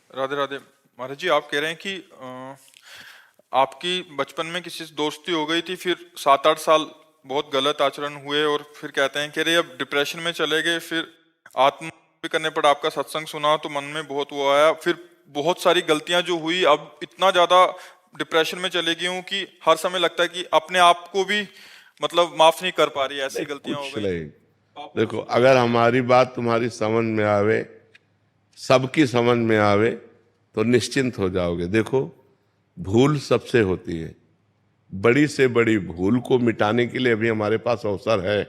राधे राधे। महाराज जी, आप कह रहे हैं कि आपकी बचपन में किसी से दोस्ती हो गई थी, फिर 7-8 साल बहुत गलत आचरण हुए, और फिर कहते हैं कि अरे अब डिप्रेशन में चले गए, फिर आत्महत्या करने पर आपका सत्संग सुना तो मन में बहुत वो आया, फिर बहुत सारी गलतियां जो हुई, अब इतना ज्यादा डिप्रेशन में चले गई हूँ कि हर समय लगता है कि अपने आप को भी मतलब माफ नहीं कर पा रही, ऐसी गलतियां हो कुछ गई। नहीं। आपको देखो, अगर हमारी बात तुम्हारी समझ में आवे, सबकी समझ में आवे, तो निश्चिंत हो जाओगे। देखो, भूल सबसे होती है। बड़ी से बड़ी भूल को मिटाने के लिए अभी हमारे पास अवसर है।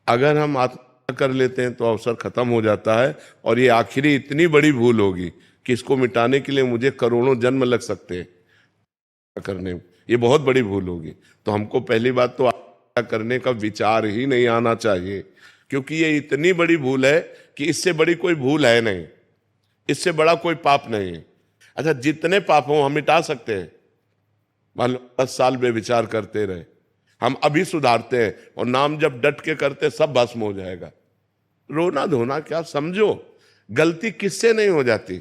अगर हम आत्महत्या कर लेते हैं तो अवसर खत्म हो जाता है, और ये आखिरी इतनी बड़ी भूल होगी कि इसको मिटाने के लिए मुझे करोड़ों जन्म लग सकते हैं करने में। ये बहुत बड़ी भूल होगी। तो हमको पहली बात तो आत्महत्या करने का विचार ही नहीं आना चाहिए, क्योंकि ये इतनी बड़ी भूल है कि इससे बड़ी कोई भूल है नहीं, इससे बड़ा कोई पाप नहीं है। अच्छा, जितने पाप हो हम मिटा सकते हैं। मान लो 10 साल बेविचार करते रहे, हम अभी सुधारते हैं, और नाम जब डट के करते सब भस्म हो जाएगा। रोना धोना क्या, समझो गलती किससे नहीं हो जाती।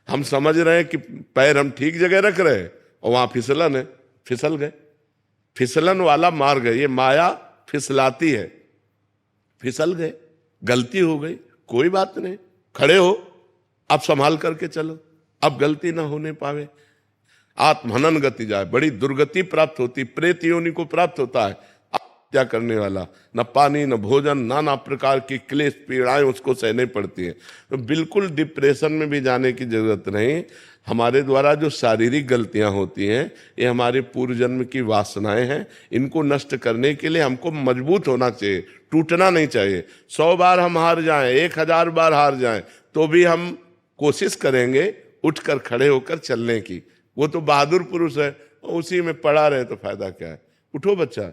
हम समझ रहे हैं कि पैर हम ठीक जगह रख रहे हैं, और वहां फिसलन है, फिसल गए। फिसलन वाला मार्ग है, ये माया फिसलाती है। फिसल गए, गलती हो गई, कोई बात नहीं, खड़े हो, अब संभाल करके चलो, अब गलती ना होने पावे। आत्महनन गति जाए, बड़ी दुर्गति प्राप्त होती, प्रेत योनि को प्राप्त होता है आत्महत्या करने वाला। न पानी न भोजन, नाना प्रकार की क्लेश पीड़ाएं उसको सहने पड़ती हैं। तो बिल्कुल डिप्रेशन में भी जाने की जरूरत नहीं। हमारे द्वारा जो शारीरिक गलतियां होती हैं, ये हमारे पूर्व जन्म की वासनाएं हैं। इनको नष्ट करने के लिए हमको मजबूत होना चाहिए, टूटना नहीं चाहिए। 100 बार हम हार जाएं, 1000 बार हार जाएं, तो भी हम कोशिश करेंगे उठकर खड़े होकर चलने की। वो तो बहादुर पुरुष है, उसी में पड़ा रहे तो फायदा क्या है। उठो बच्चा,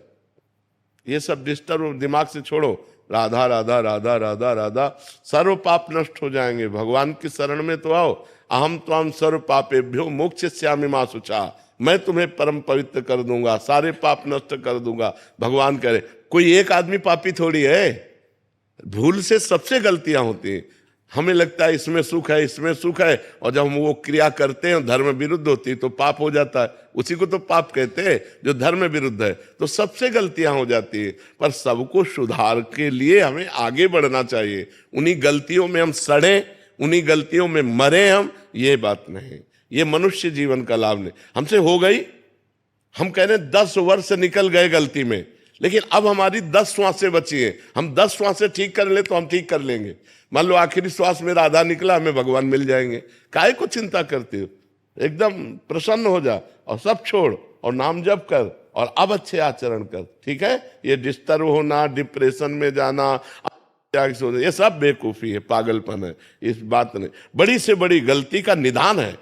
ये सब डिस्टर्ब दिमाग से छोड़ो। राधा राधा राधा राधा राधा, सर्व पाप नष्ट हो जाएंगे। भगवान की शरण में तो आओ। अहम त्वाम सर्व पापेभ्यो मोक्षयिष्यामि मा शुचा, मैं तुम्हें परम पवित्र कर दूंगा, सारे पाप नष्ट कर दूंगा। भगवान करे, कोई एक आदमी पापी थोड़ी है। भूल से सबसे गलतियां होती हैं। हमें लगता है इसमें सुख है, इसमें सुख है, और जब हम वो क्रिया करते हैं धर्म विरुद्ध होती है तो पाप हो जाता है। उसी को तो पाप कहते हैं जो धर्म विरुद्ध है। तो सबसे गलतियां हो जाती है, पर सबको सुधार के लिए हमें आगे बढ़ना चाहिए। उन्हीं गलतियों में हम सड़े, उन्हीं गलतियों में मरे हम, ये बात नहीं। ये मनुष्य जीवन का लाभ नहीं। हमसे हो गई, हम कह रहे हैं 10 वर्ष निकल गए गलती में, लेकिन अब हमारी 10 श्वासें बची हैं। हम 10 श्वासें ठीक कर ले तो हम ठीक कर लेंगे। मान लो आखिरी श्वास में राधा निकला, हमें भगवान मिल जाएंगे। काहे को चिंता करते हो, एकदम प्रसन्न हो जा और सब छोड़ और नाम जप कर, और अब अच्छे आचरण कर। ठीक है, ये डिस्टर्ब होना, डिप्रेशन में जाना, ये सब बेवकूफी है, पागलपन है। इस बात ने बड़ी से बड़ी गलती का निदान है।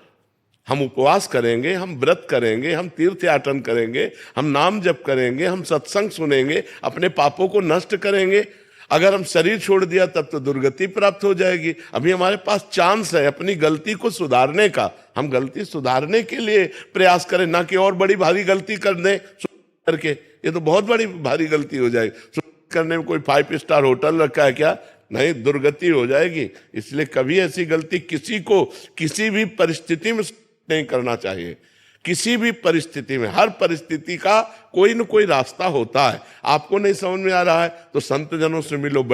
हम उपवास करेंगे, हम व्रत करेंगे, हम तीर्थ याटन करेंगे, हम नाम जप करेंगे, हम सत्संग सुनेंगे, अपने पापों को नष्ट करेंगे। अगर हम शरीर छोड़ दिया तब तो दुर्गति प्राप्त हो जाएगी। अभी हमारे पास चांस है अपनी गलती को सुधारने का। हम गलती सुधारने के लिए प्रयास करें, ना कि और बड़ी भारी गलती कर दें करके। ये तो बहुत बड़ी भारी गलती हो जाएगी। करने में कोई 5 स्टार होटल रखा है क्या? नहीं, दुर्गति हो जाएगी। इसलिए कभी ऐसी गलती किसी को किसी भी परिस्थिति में नहीं करना चाहिए। किसी भी परिस्थिति में, हर परिस्थिति का कोई न कोई रास्ता होता है। आपको नहीं समझ में आ रहा है तो संत जनों से मिलो, बड़े